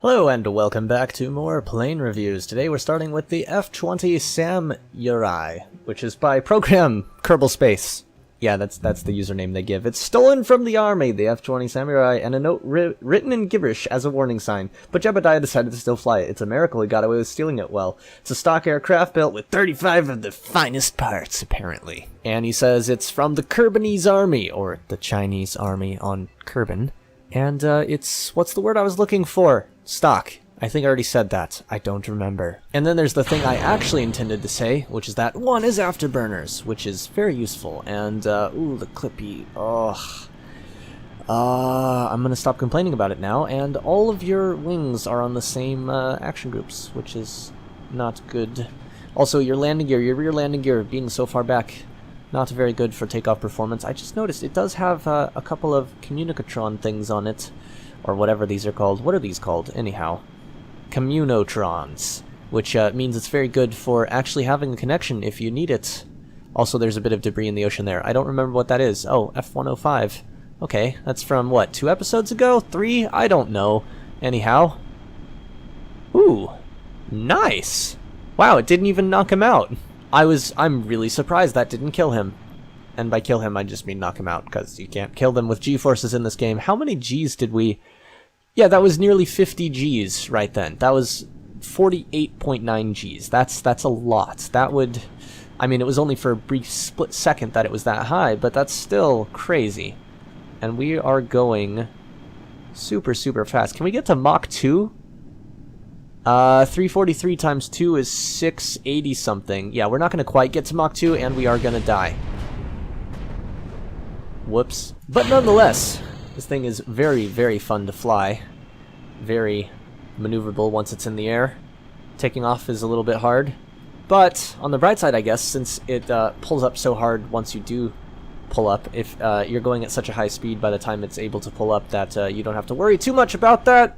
Hello and welcome back to more plane reviews. Today we're starting with the F-20 Samurai, which is by Program Kerbal Space. Yeah, that's the username they give. It's stolen from the army, the F-20 Samurai, and a note written in gibberish as a warning sign. But Jebediah decided to still fly it. It's a miracle he got away with stealing it well. It's a stock aircraft built with 35 of the finest parts, apparently. And he says it's from the Kerbinese army, or the Chinese army on Kerbin. And it's, what's the word I was looking for? Stock. I think I already said that. I don't remember. And then there's the thing I actually intended to say, which is that one is afterburners, which is very useful. And, ooh, the clippy. Ugh. I'm gonna stop complaining about it now. And all of your wings are on the same action groups, which is not good. Also, your landing gear, your rear landing gear being so far back, not very good for takeoff performance. I just noticed it does have a couple of communicatron things on it, or whatever these are called. What are these called, anyhow? Communotrons, which means it's very good for actually having a connection if you need it. Also, there's a bit of debris in the ocean there. I don't remember what that is. Oh, F-105. Okay, that's from, what, 2 episodes ago? 3? I don't know. Anyhow. Ooh, nice! Wow, it didn't even knock him out. I'm really surprised that didn't kill him. And by kill him, I just mean knock him out, because you can't kill them with G-forces in this game. How many Gs did we... Yeah, that was nearly 50 Gs right then. That was 48.9 Gs. That's a lot. That would... I mean, it was only for a brief split second that it was that high, but that's still crazy. And we are going super, super fast. Can we get to Mach 2? 343 times 2 is 680 something. Yeah, we're not going to quite get to Mach 2, and we are going to die. Whoops. But nonetheless, this thing is very, very fun to fly. Very maneuverable once it's in the air. Taking off is a little bit hard. But, on the bright side, I guess, since it pulls up so hard once you do pull up, if you're going at such a high speed by the time it's able to pull up that you don't have to worry too much about that.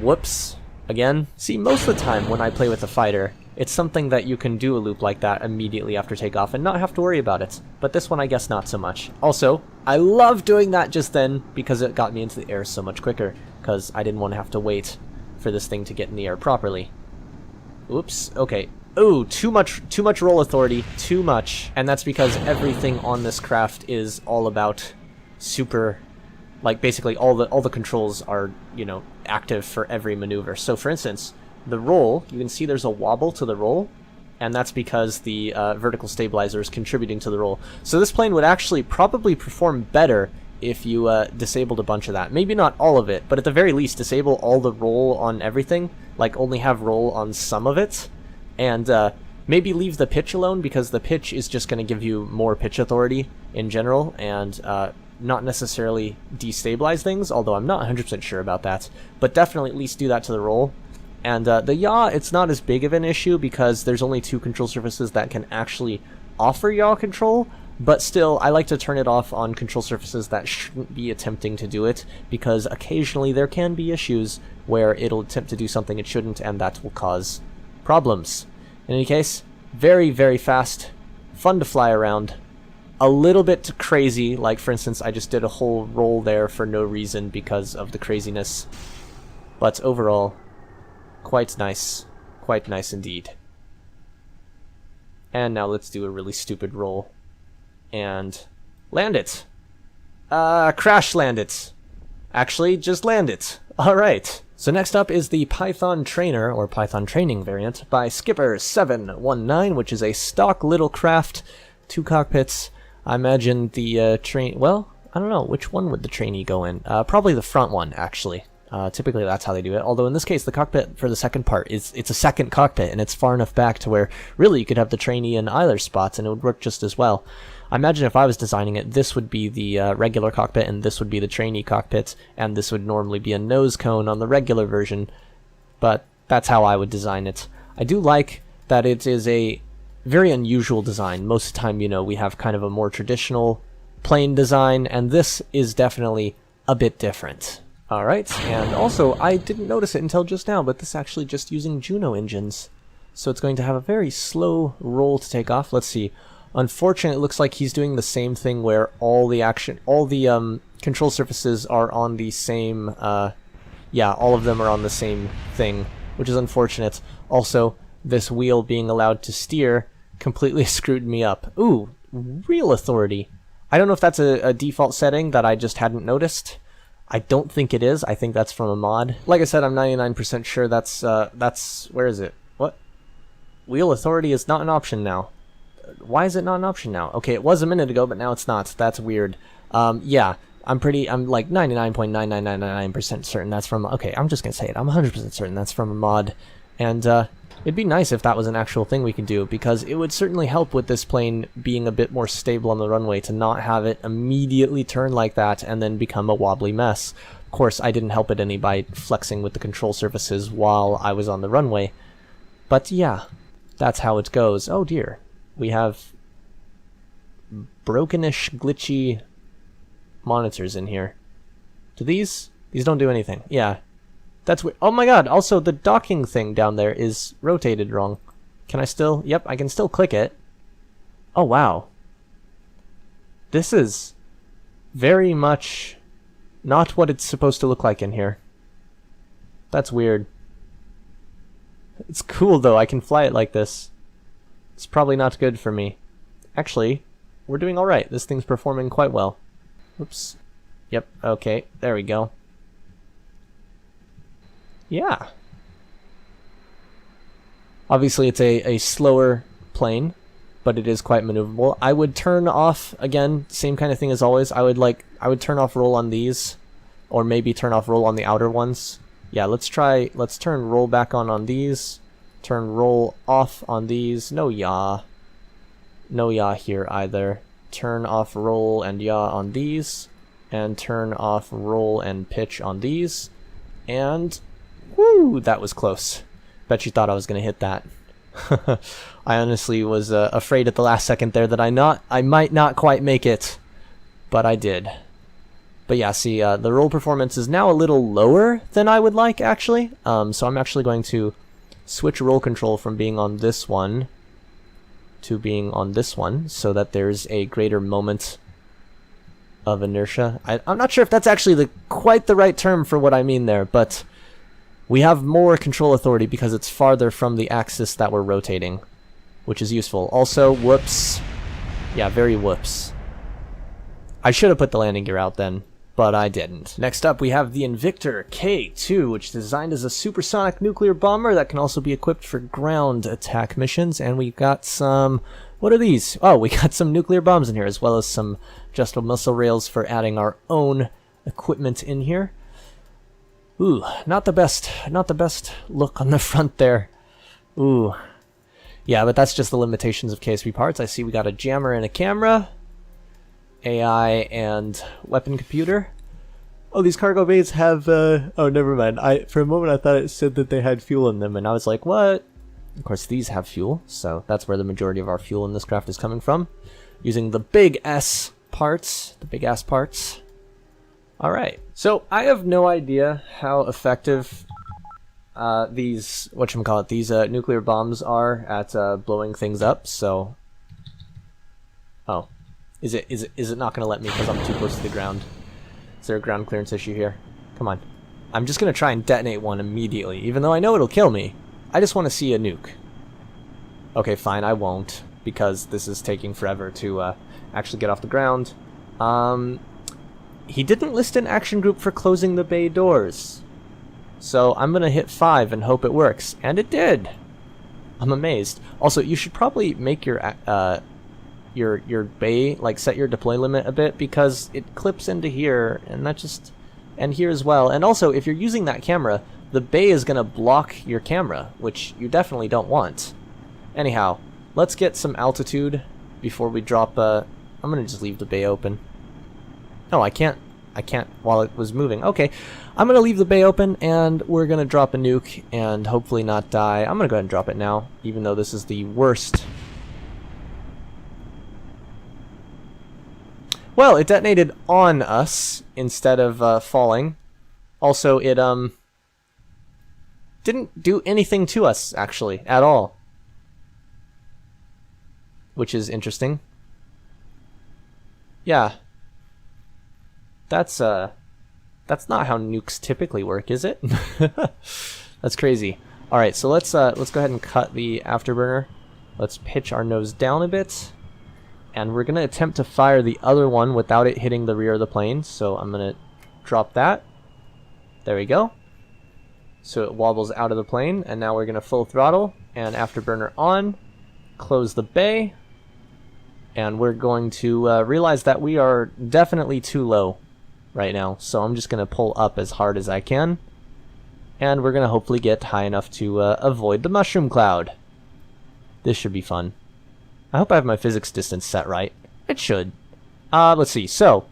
Whoops. Again. See, most of the time when I play with a fighter, it's something that you can do a loop like that immediately after takeoff and not have to worry about it. But this one, I guess, not so much. Also, I love doing that just then because it got me into the air so much quicker, because I didn't want to have to wait for this thing to get in the air properly. Oops. Okay. Ooh, too much roll authority. Too much. And that's because everything on this craft is all about super... Like, basically, all the controls are, you know, active for every maneuver. So, for instance, the roll, you can see there's a wobble to the roll, and that's because the vertical stabilizer is contributing to the roll. So this plane would actually probably perform better if you disabled a bunch of that. Maybe not all of it, but at the very least, disable all the roll on everything, like only have roll on some of it, and maybe leave the pitch alone, because the pitch is just going to give you more pitch authority in general, and not necessarily destabilize things, although I'm not 100% sure about that, but definitely at least do that to the roll. And the yaw, it's not as big of an issue because there's only 2 control surfaces that can actually offer yaw control, but still, I like to turn it off on control surfaces that shouldn't be attempting to do it, because occasionally there can be issues where it'll attempt to do something it shouldn't, and that will cause problems. In any case, very, very fast, fun to fly around. A little bit crazy, like for instance I just did a whole roll there for no reason because of the craziness, but overall quite nice indeed. And now let's do a really stupid roll and land it. Crash land it. Actually, just land it. Alright. So next up is the Python Trainer, or Python Training variant, by Skipper719, which is a stock little craft, 2 cockpits. I imagine the well, I don't know, which one would the trainee go in? Probably the front one, actually. Typically that's how they do it, although in this case the cockpit for the second part it's a second cockpit, and it's far enough back to where really you could have the trainee in either spots and it would work just as well. I imagine if I was designing it, this would be the regular cockpit and this would be the trainee cockpit, and this would normally be a nose cone on the regular version, but that's how I would design it. I do like that it is a very unusual design. Most of the time, you know, we have kind of a more traditional plane design, and this is definitely a bit different. Alright, and also, I didn't notice it until just now, but this is actually just using Juno engines. So it's going to have a very slow roll to take off. Let's see. Unfortunately, it looks like he's doing the same thing where all the control surfaces are on the same yeah, all of them are on the same thing, which is unfortunate. Also, this wheel being allowed to steer completely screwed me up. Ooh, real authority. I don't know if that's a default setting that I just hadn't noticed. I don't think it is. I think that's from a mod. Like I said, I'm 99% sure that's, where is it? What? Wheel authority is not an option now. Why is it not an option now? Okay, it was a minute ago, but now it's not. That's weird. Yeah, I'm like 99.9999% certain that's from, okay, I'm just gonna say it. I'm 100% certain that's from a mod. And, it'd be nice if that was an actual thing we could do, because it would certainly help with this plane being a bit more stable on the runway to not have it immediately turn like that and then become a wobbly mess. Of course, I didn't help it any by flexing with the control surfaces while I was on the runway. But yeah, that's how it goes. Oh dear. We have brokenish, glitchy monitors in here. Do these don't do anything. Yeah. That's weird. Oh my god, also the docking thing down there is rotated wrong. Can I still? Yep, I can still click it. Oh wow. This is very much not what it's supposed to look like in here. That's weird. It's cool though, I can fly it like this. It's probably not good for me. Actually, we're doing alright. This thing's performing quite well. Oops. Yep, okay, there we go. Yeah. Obviously it's a slower plane, but it is quite maneuverable. I would turn off, again, same kind of thing as always. I would turn off roll on these, or maybe turn off roll on the outer ones. Yeah, let's turn roll back on these, turn roll off on these. No yaw. No yaw here either. Turn off roll and yaw on these, and turn off roll and pitch on these, and woo, that was close. Bet you thought I was going to hit that. I honestly was afraid at the last second there that I might not quite make it, but I did. But yeah, see, the roll performance is now a little lower than I would like, actually. So I'm actually going to switch roll control from being on this one to being on this one, so that there's a greater moment of inertia. I'm not sure if that's actually quite the right term for what I mean there, but we have more control authority because it's farther from the axis that we're rotating, which is useful. Also, whoops. Yeah, very whoops. I should have put the landing gear out then, but I didn't. Next up, we have the Invictor K2, which is designed as a supersonic nuclear bomber that can also be equipped for ground attack missions. And we've got some... what are these? Oh, we got some nuclear bombs in here, as well as some adjustable missile rails for adding our own equipment in here. Ooh, not the best look on the front there. Ooh. Yeah, but that's just the limitations of KSP parts. I see we got a jammer and a camera, AI and weapon computer. Oh, these cargo bays have, oh, never mind. For a moment I thought it said that they had fuel in them, and I was like, what? Of course, these have fuel, so that's where the majority of our fuel in this craft is coming from. Using the big S parts, the big ass parts. Alright, so I have no idea how effective these, these nuclear bombs are at blowing things up, so... oh. Is it not going to let me because I'm too close to the ground? Is there a ground clearance issue here? Come on. I'm just going to try and detonate one immediately, even though I know it'll kill me. I just want to see a nuke. Okay, fine, I won't, because this is taking forever to actually get off the ground. He didn't list an action group for closing the bay doors. So I'm going to hit 5 and hope it works. And it did! I'm amazed. Also, you should probably make your bay, like, set your deploy limit a bit, because it clips into here, and that just... and here as well. And also, if you're using that camera, the bay is going to block your camera, which you definitely don't want. Anyhow, let's get some altitude before we drop... I'm going to just leave the bay open. No, I can't while it was moving. Okay, I'm going to leave the bay open, and we're going to drop a nuke and hopefully not die. I'm going to go ahead and drop it now, even though this is the worst. Well, it detonated on us instead of falling. Also, it didn't do anything to us, actually, at all. Which is interesting. Yeah. That's That's not how nukes typically work, is it? That's crazy. Alright, so let's go ahead and cut the afterburner. Let's pitch our nose down a bit. And we're going to attempt to fire the other one without it hitting the rear of the plane. So I'm going to drop that. There we go. So it wobbles out of the plane. And now we're going to full throttle and afterburner on. Close the bay. And we're going to realize that we are definitely too low right now. So I'm just going to pull up as hard as I can. And we're going to hopefully get high enough to avoid the mushroom cloud. This should be fun. I hope I have my physics distance set right. It should. Let's see. So,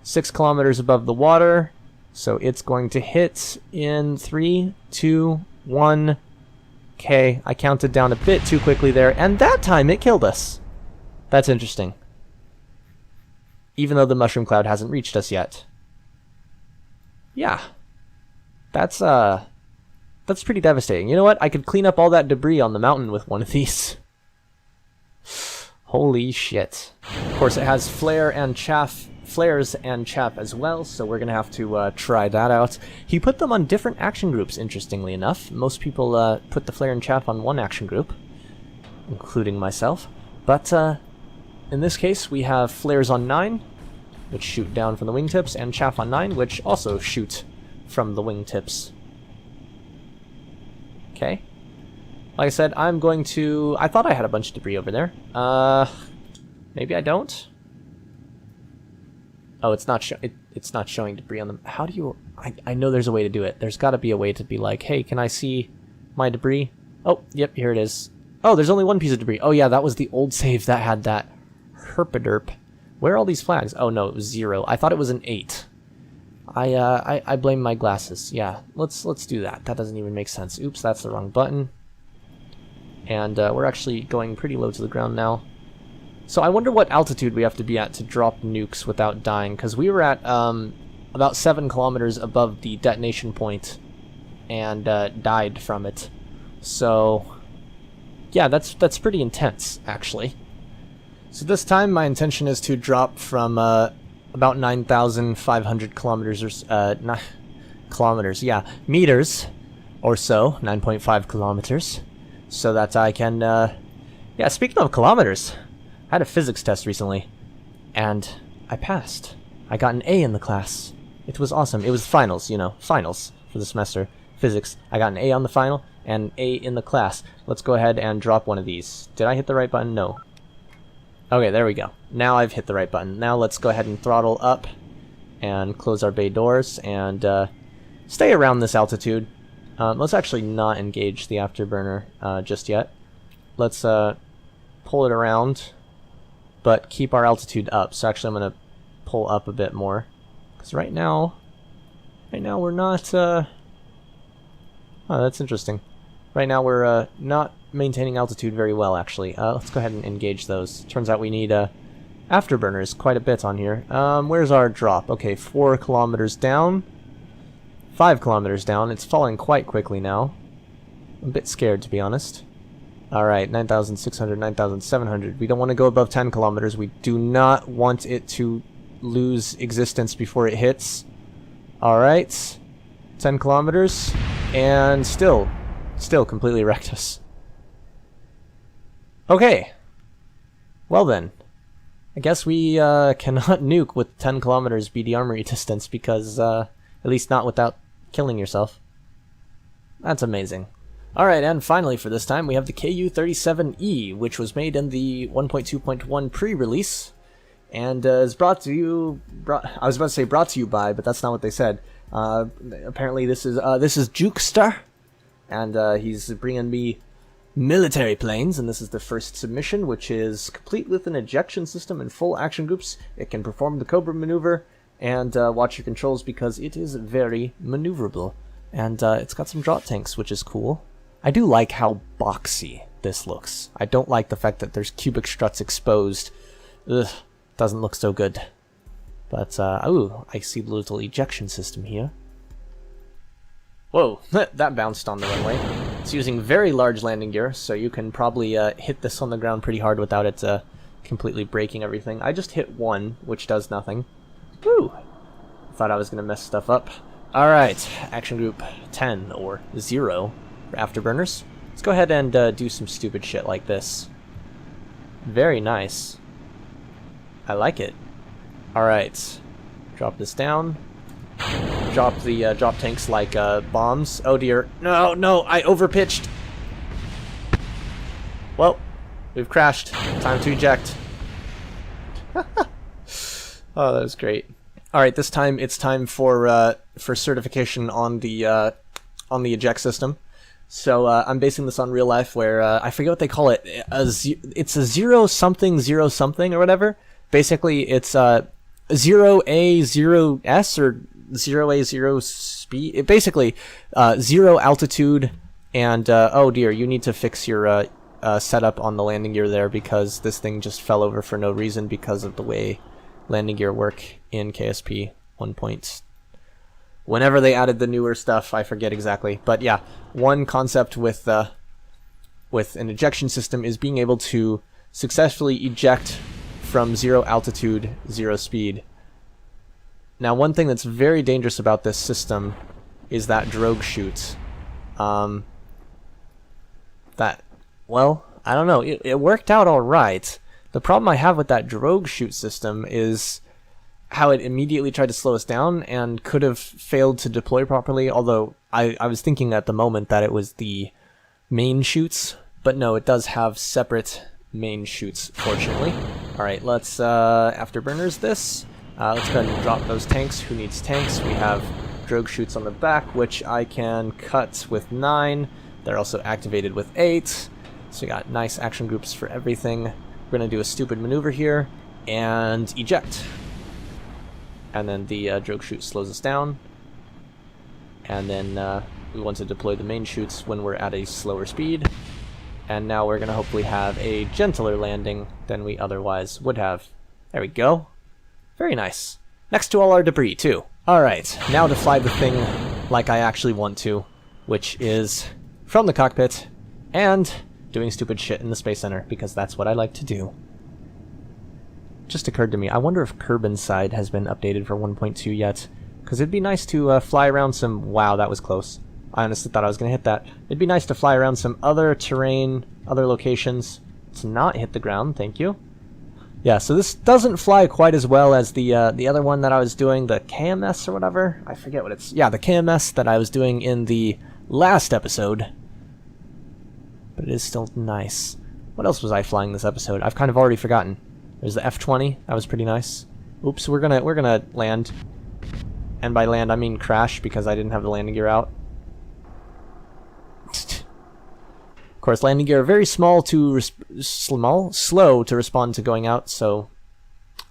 6 kilometers above the water. So it's going to hit in 3, 2, 1. Okay, I counted down a bit too quickly there. And that time it killed us. That's interesting. Even though the mushroom cloud hasn't reached us yet. Yeah. That's pretty devastating. You know what? I could clean up all that debris on the mountain with one of these. Holy shit. Of course, it has flares and chaff as well, so we're going to have to try that out. He put them on different action groups, interestingly enough. Most people put the flare and chaff on one action group, including myself. But in this case, we have flares on 9, which shoot down from the wingtips, and chaff on 9, which also shoot from the wingtips. Okay. Like I said, I'm going to... I thought I had a bunch of debris over there. Maybe I don't? Oh, it's not showing debris on them. How do you... I know there's a way to do it. There's got to be a way to be like, hey, can I see my debris? Oh, yep, here it is. Oh, there's only one piece of debris. Oh, yeah, that was the old save that had that herpaderp. Where are all these flags? Oh, no, it was 0. I thought it was an 8. I blame my glasses. Yeah, let's do that. That doesn't even make sense. Oops, that's the wrong button. And we're actually going pretty low to the ground now. So I wonder what altitude we have to be at to drop nukes without dying, because we were at about 7 kilometers above the detonation point and died from it. So yeah, that's pretty intense, actually. So this time my intention is to drop from about 9,500 kilometers or kilometers, yeah, meters or so, 9.5 kilometers. So that I can, yeah, speaking of kilometers, I had a physics test recently, and I passed. I got an A in the class. It was awesome. It was finals, you know, finals for the semester. Physics. I got an A on the final, and an A in the class. Let's go ahead and drop one of these. Did I hit the right button? No. Okay, there we go. Now I've hit the right button. Now let's go ahead and throttle up, and close our bay doors, and stay around this altitude. Let's actually not engage the afterburner just yet. Let's pull it around, but keep our altitude up. So actually I'm going to pull up a bit more. Because right now we're not... oh, that's interesting. Right now we're not maintaining altitude very well, actually. Let's go ahead and engage those. Turns out we need afterburners quite a bit on here. Where's our drop? Okay, 4 kilometers down. 5 kilometers down. It's falling quite quickly now. I'm a bit scared, to be honest. Alright, 9,600, 9,700. We don't want to go above 10 kilometers. We do not want it to lose existence before it hits. Alright. 10 kilometers. And still completely wrecked us. Okay. Well then. I guess we cannot nuke with 10 kilometers BD armory distance because, at least not without killing yourself. That's amazing. Alright, and finally for this time we have the KU-37E, which was made in the 1.2.1 pre-release, and is brought to you... I was about to say brought to you by, but that's not what they said. Apparently this is Jukester, and he's bringing me military planes, and this is the first submission, which is complete with an ejection system and full action groups. It can perform the Cobra maneuver, and watch your controls because it is very maneuverable. And it's got some drop tanks, which is cool. I do like how boxy this looks. I don't like the fact that there's cubic struts exposed. Ugh, doesn't look so good. But, ooh, I see the little ejection system here. Whoa, that bounced on the runway. It's using very large landing gear, so you can probably hit this on the ground pretty hard without it completely breaking everything. I just hit 1, which does nothing. Woo! Thought I was going to mess stuff up. Alright, action group 10, or 0, for afterburners. Let's go ahead and do some stupid shit like this. Very nice. I like it. Alright, drop this down. Drop the drop tanks like bombs. Oh dear. No, no, I overpitched. Well, we've crashed. Time to eject. Oh, that was great. All right, this time it's time for certification on the eject system. So I'm basing this on real life, where I forget what they call it. It's a 0 something or whatever. Basically, it's 0A 0S or 0A 0 speed. Basically, 0 altitude and oh dear, you need to fix your setup on the landing gear there, because this thing just fell over for no reason because of the way landing gear work in KSP 1. Whenever they added the newer stuff, I forget exactly, but yeah, one concept with an ejection system is being able to successfully eject from 0 altitude, 0 speed. Now, one thing that's very dangerous about this system is that drogue chute. Well, I don't know, it worked out alright. The problem I have with that drogue chute system is how it immediately tried to slow us down and could have failed to deploy properly, although I was thinking at the moment that it was the main chutes, but no, it does have separate main chutes, fortunately. Alright, let's afterburners this. Let's go ahead and drop those tanks. Who needs tanks? We have drogue chutes on the back, which I can cut with 9. They're also activated with 8. So we got nice action groups for everything. We're going to do a stupid maneuver here and eject. And then the drogue chute slows us down. And then we want to deploy the main chutes when we're at a slower speed. And now we're going to hopefully have a gentler landing than we otherwise would have. There we go. Very nice. Next to all our debris, too. Alright, now to fly the thing like I actually want to, which is from the cockpit and doing stupid shit in the Space Center, because that's what I like to do. Just occurred to me, I wonder if Kerbin's side has been updated for 1.2 yet, because it'd be nice to fly around some... Wow, that was close. I honestly thought I was going to hit that. It'd be nice to fly around some other terrain, other locations. Let's not hit the ground, thank you. Yeah, so this doesn't fly quite as well as the other one that I was doing, the KMS or whatever. I forget what it's... Yeah, the KMS that I was doing in the last episode. But it is still nice. What else was I flying this episode? I've kind of already forgotten. There's the F-20. That was pretty nice. Oops, we're gonna land. And by land, I mean crash, because I didn't have the landing gear out. Of course, landing gear very slow to respond to going out, so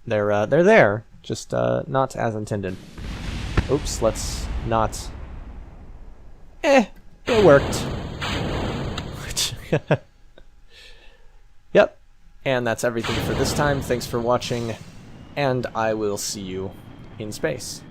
they're there, just not as intended. Oops, let's not. It worked. Yep, and that's everything for this time. Thanks for watching, and I will see you in space.